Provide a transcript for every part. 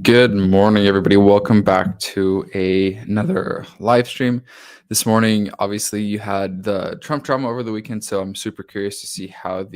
Good morning, everybody. Welcome back to another live stream. This morning, obviously, you had the Trump drama over the weekend, so I'm super curious to see how go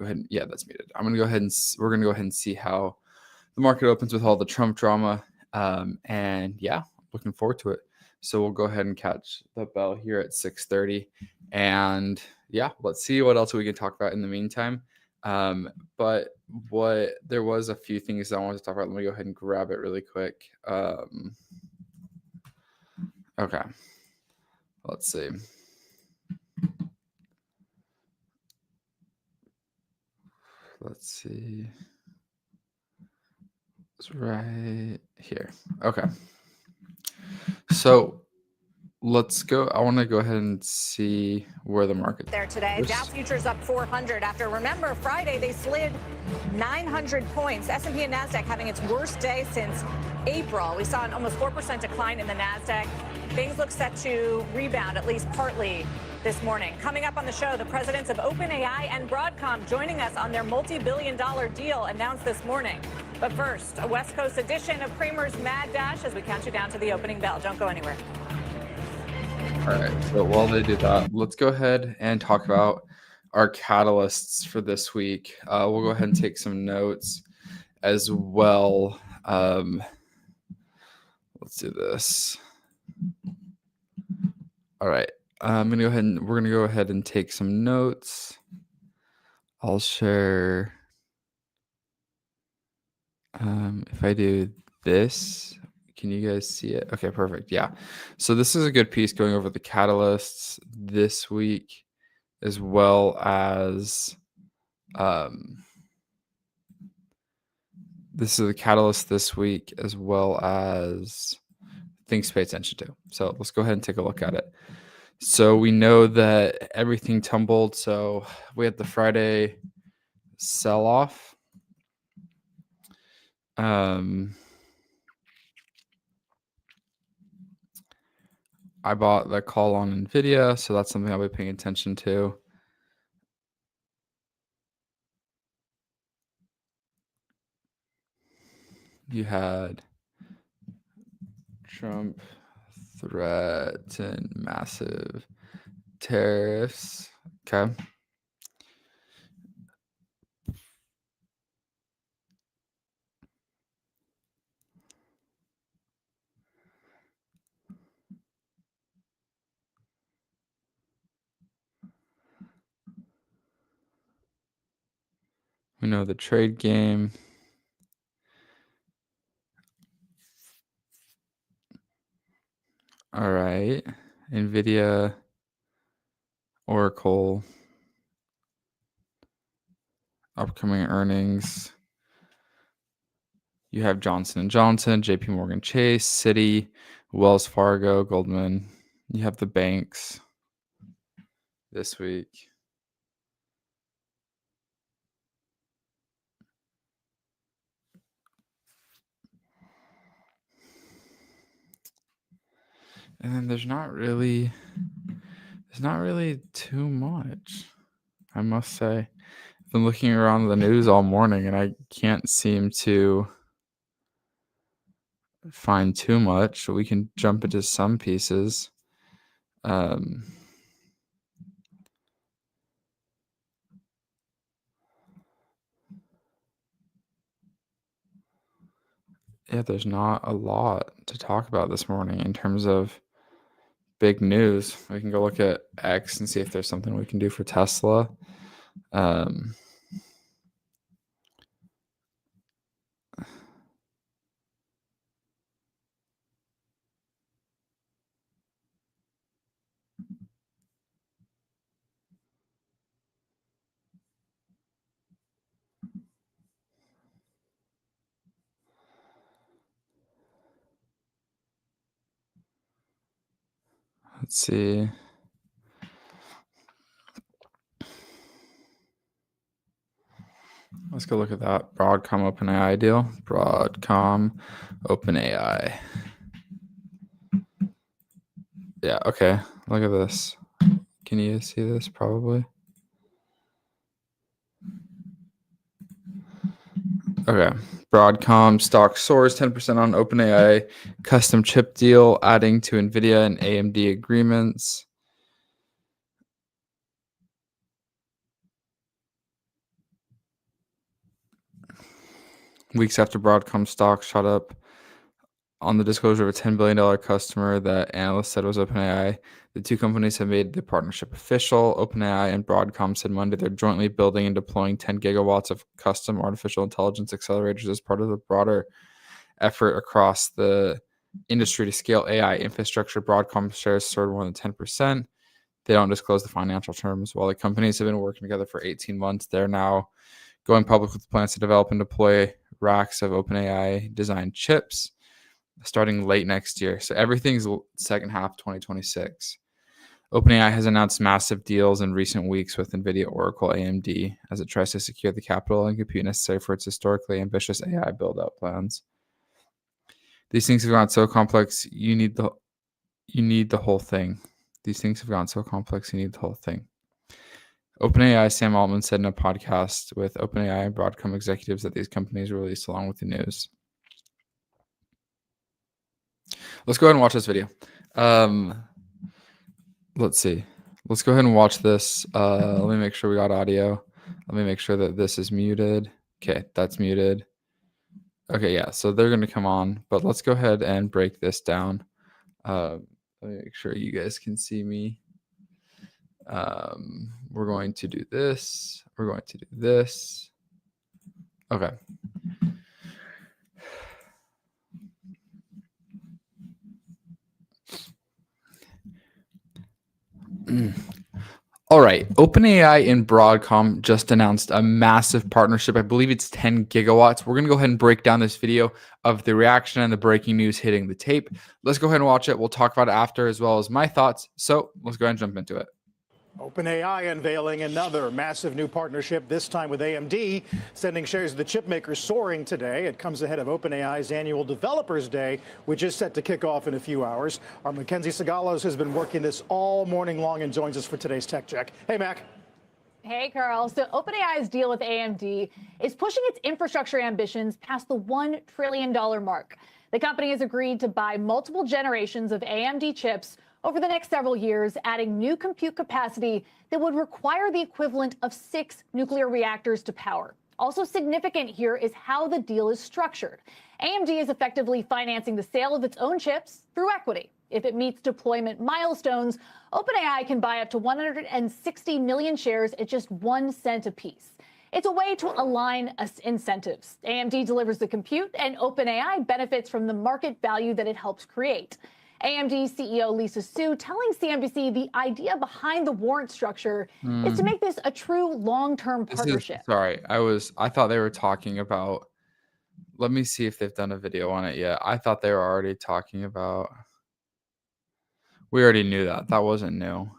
ahead. Yeah, that's muted. We're gonna go ahead and see how the market opens with all the Trump drama, and yeah, looking forward to it. So we'll go ahead and catch the bell here at 6:30, and yeah, let's see what else we can talk about in the meantime. But there was a few things I wanted to talk about. Let me go ahead and grab it really quick. Okay, let's see. It's right here. Okay. So let's go. I want to go ahead and see where the market there today. Dow futures up 400 after, remember, Friday they slid 900 points. S&P and NASDAQ having its worst day since April. We saw an almost 4% decline in the NASDAQ. Things look set to rebound, at least partly, this morning. Coming up on the show, the presidents of OpenAI and Broadcom joining us on their multi-billion-dollar deal announced this morning. But first, a West Coast edition of Cramer's Mad Dash as we count you down to the opening bell. Don't go anywhere. All right, so while they do that, let's go ahead and talk about our catalysts for this week. We'll go ahead and take some notes as well. Let's do this. All right, we're gonna go ahead and take some notes. I'll share. If I do this, can you guys see it? Okay, perfect. Yeah. So this is a good piece going over the catalysts this week, as well as this is the catalyst this week, as well as things to pay attention to. So let's go ahead and take a look at it. So we know that everything tumbled. So we had the Friday sell-off. I bought the call on NVIDIA, so that's something I'll be paying attention to. You had Trump threaten massive tariffs. Okay. We know the trade game. All right. NVIDIA, Oracle, upcoming earnings. You have Johnson & Johnson, JP Morgan Chase, Citi, Wells Fargo, Goldman. You have the banks this week. And then there's not really too much, I must say. I've been looking around the news all morning and I can't seem to find too much. We can jump into some pieces. Yeah, there's not a lot to talk about this morning in terms of big news. We can go look at X and see if there's something we can do for Tesla. Let's see. Let's go look at that Broadcom OpenAI deal. Broadcom OpenAI. Yeah, okay. Look at this. Can you see this probably? Okay. Broadcom stock soars 10% on OpenAI custom chip deal, adding to NVIDIA and AMD agreements. Weeks after Broadcom stock shot up on the disclosure of a $10 billion customer that analysts said was OpenAI, the two companies have made the partnership official. OpenAI and Broadcom said Monday they're jointly building and deploying 10 gigawatts of custom artificial intelligence accelerators as part of the broader effort across the industry to scale AI infrastructure. Broadcom shares soared more than 10%. They don't disclose the financial terms. While the companies have been working together for 18 months, they're now going public with plans to develop and deploy racks of OpenAI designed chips starting late next year. So everything's second half 2026. OpenAI has announced massive deals in recent weeks with NVIDIA, Oracle, AMD as it tries to secure the capital and compute necessary for its historically ambitious AI build-out plans. These things have gotten so complex, you need the whole thing. These things have gotten so complex, you need the whole thing. OpenAI Sam Altman said in a podcast with OpenAI and Broadcom executives that these companies released along with the news. Let's go ahead and watch this video. Let's see. Let's go ahead and watch this. Let me make sure we got audio. Let me make sure that this is muted. Okay, that's muted. Okay, yeah, so they're going to come on, but let's go ahead and break this down. Let me make sure you guys can see me. We're going to do this. We're going to do this. Okay. All right. OpenAI and Broadcom just announced a massive partnership. I believe it's 10 gigawatts. We're going to go ahead and break down this video of the reaction and the breaking news hitting the tape. Let's go ahead and watch it. We'll talk about it after as well as my thoughts. So let's go ahead and jump into it. OpenAI unveiling another massive new partnership, this time with AMD, sending shares of the chipmaker soaring today. It comes ahead of OpenAI's annual Developers Day, which is set to kick off in a few hours. Our Mackenzie Sagalos has been working this all morning long and joins us for today's Tech Check. Hey, Mac. Hey, Carl. So OpenAI's deal with AMD is pushing its infrastructure ambitions past the $1 trillion mark. The company has agreed to buy multiple generations of AMD chips over the next several years, adding new compute capacity that would require the equivalent of 6 nuclear reactors to power. Also significant here is how the deal is structured. AMD is effectively financing the sale of its own chips through equity. If it meets deployment milestones, OpenAI can buy up to 160 million shares at just 1 cent apiece. It's a way to align incentives. AMD delivers the compute, and OpenAI benefits from the market value that it helps create. AMD CEO Lisa Su telling CNBC the idea behind the warrant structure is to make this a true long-term partnership. I thought they were talking about, let me see if they've done a video on it yet. I thought they were already talking about, we already knew that. That wasn't new.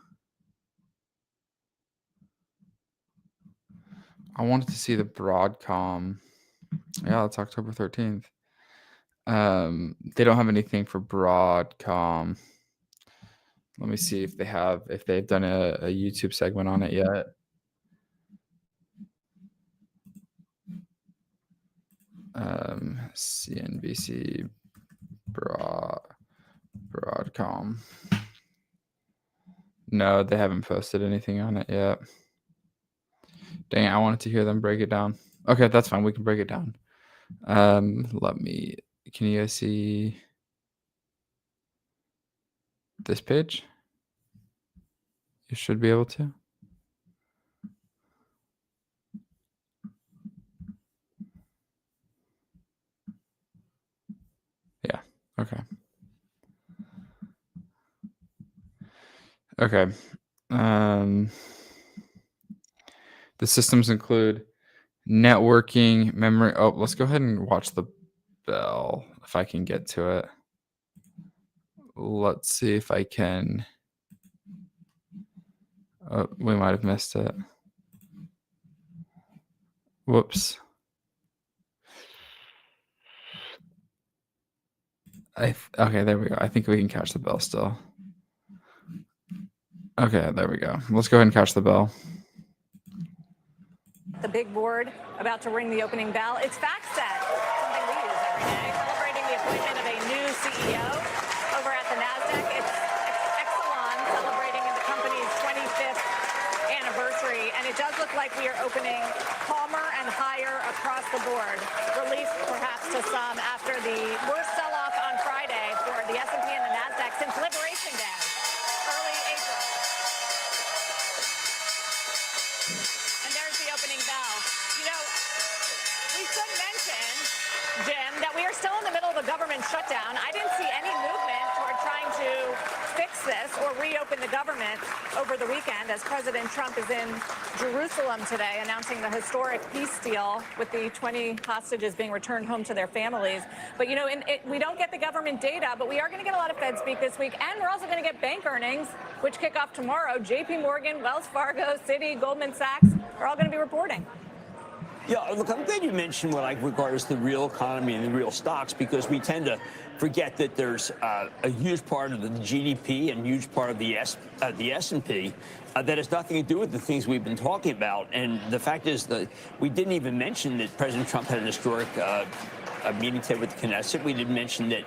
I wanted to see the Broadcom. Yeah, it's October 13th. They don't have anything for Broadcom. Let me see if they've done a YouTube segment on it yet. CNBC Broadcom. No, they haven't posted anything on it yet. Dang, I wanted to hear them break it down. Okay, that's fine. We can break it down. Can you guys see this page? You should be able to. Yeah, okay. Okay. The systems include networking, memory. Oh, let's go ahead and watch the bell if I can get to it. Let's see if I can. Oh, we might have missed it. Whoops. Okay, there we go. I think we can catch the bell still. Okay, there we go. Let's go ahead and catch the bell. the big board about to ring the opening bell. It's FactSet, something we use every day, celebrating the appointment of a new CEO over at the NASDAQ. It's Exelon celebrating the company's 25th anniversary, and it does look like we are opening calmer and higher across the board. Relief perhaps to some after the worst sell-off on Friday for the S&P and the NASDAQ since Liberation Day, early April. And there's the opening bell. You know, we should mention, Jim, that we are still in the middle of a government shutdown. I didn't see any movement toward trying to fix this or reopen the government over the weekend as President Trump is in Jerusalem today announcing the historic peace deal with the 20 hostages being returned home to their families. But, you know, we don't get the government data, but we are going to get a lot of Fed speak this week. And we're also going to get bank earnings, which kick off tomorrow. JP Morgan, Wells Fargo, Citi, Goldman Sachs are all going to be reporting. Yeah, look, I'm glad you mentioned what I regard as the real economy and the real stocks, because we tend to forget that there's a huge part of the GDP and huge part of the S&P that has nothing to do with the things we've been talking about. And the fact is that we didn't even mention that President Trump had an historic meeting today with the Knesset. We didn't mention that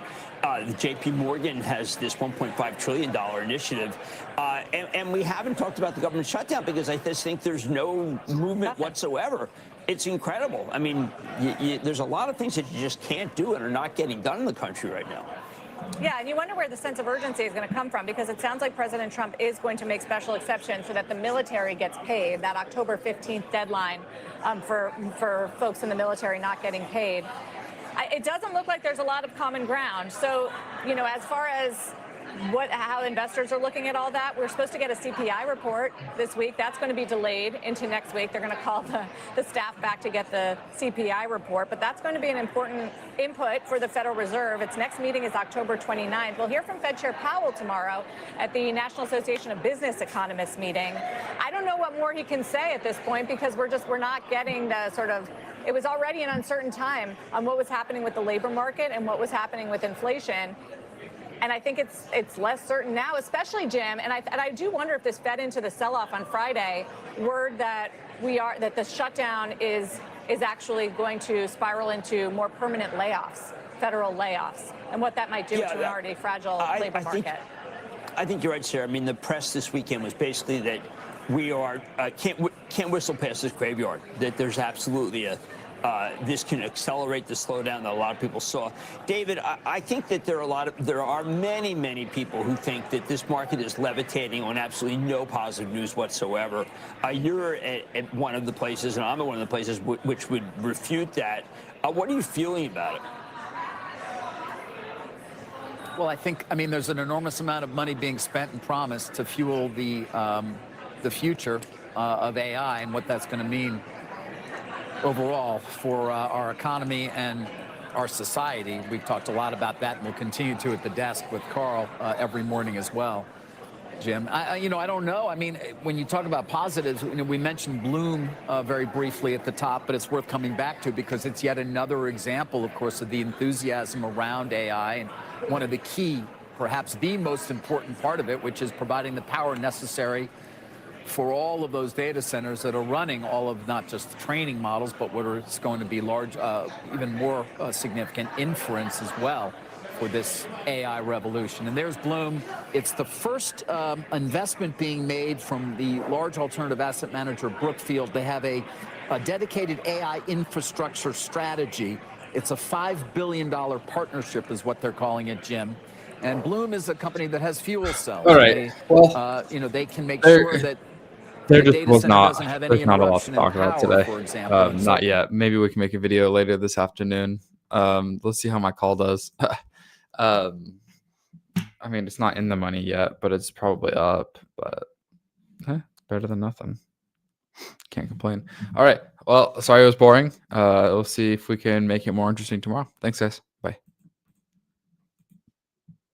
the JP Morgan has this $1.5 trillion initiative. And we haven't talked about the government shutdown because I just think there's no movement whatsoever. It's incredible. I mean, there's a lot of things that you just can't do and are not getting done in the country right now. Yeah, and you wonder where the sense of urgency is going to come from, because it sounds like President Trump is going to make special exceptions so that the military gets paid, that October 15th deadline for folks in the military not getting paid. It doesn't look like there's a lot of common ground. So, you know, as far as how investors are looking at all that, we're supposed to get a CPI report this week. That's going to be delayed into next week. They're going to call the staff back to get the CPI report, but that's going to be an important input for the Federal Reserve. Its next meeting is October 29th. We'll hear from Fed Chair Powell tomorrow at the National Association of Business Economists meeting. I don't know what more he can say at this point, because we're not getting the sort of, it was already an uncertain time on what was happening with the labor market and what was happening with inflation. And I think it's less certain now, especially, Jim. And I do wonder if this fed into the sell-off on Friday. Word that the shutdown is actually going to spiral into more permanent layoffs, federal layoffs, and what that might do to an already fragile labor market. I think you're right, Sarah. I mean, the press this weekend was basically that we are can't whistle past this graveyard. That there's absolutely this can accelerate the slowdown that a lot of people saw. David, I think that there are many people who think that this market is levitating on absolutely no positive news whatsoever. You're at one of the places, and I'm at one of the places which would refute that. What are you feeling about it? Well, I mean, there's an enormous amount of money being spent and promised to fuel the future of AI and what that's going to mean overall for our economy and our society. We've talked a lot about that, and we'll continue to at the desk with Carl every morning as well. Jim, I don't know. I mean, when you talk about positives, we mentioned Bloom very briefly at the top, but it's worth coming back to because it's yet another example, of course, of the enthusiasm around AI, and one of the key, perhaps the most important part of it, which is providing the power necessary for all of those data centers that are running all of not just the training models, but what is going to be large, even more significant inference as well for this AI revolution. And there's Bloom. It's the first investment being made from the large alternative asset manager Brookfield. They have a dedicated AI infrastructure strategy. It's a $5 billion partnership is what they're calling it, Jim. And Bloom is a company that has fuel cells. All right. They can make sure that there the just was not. There's not a lot to interruption in talk about power, today. for example. Not yet. Maybe we can make a video later this afternoon. Let's see how my call does. I mean, it's not in the money yet, but it's probably up. But better than nothing. Can't complain. All right. Well, sorry it was boring. We'll see if we can make it more interesting tomorrow. Thanks, guys.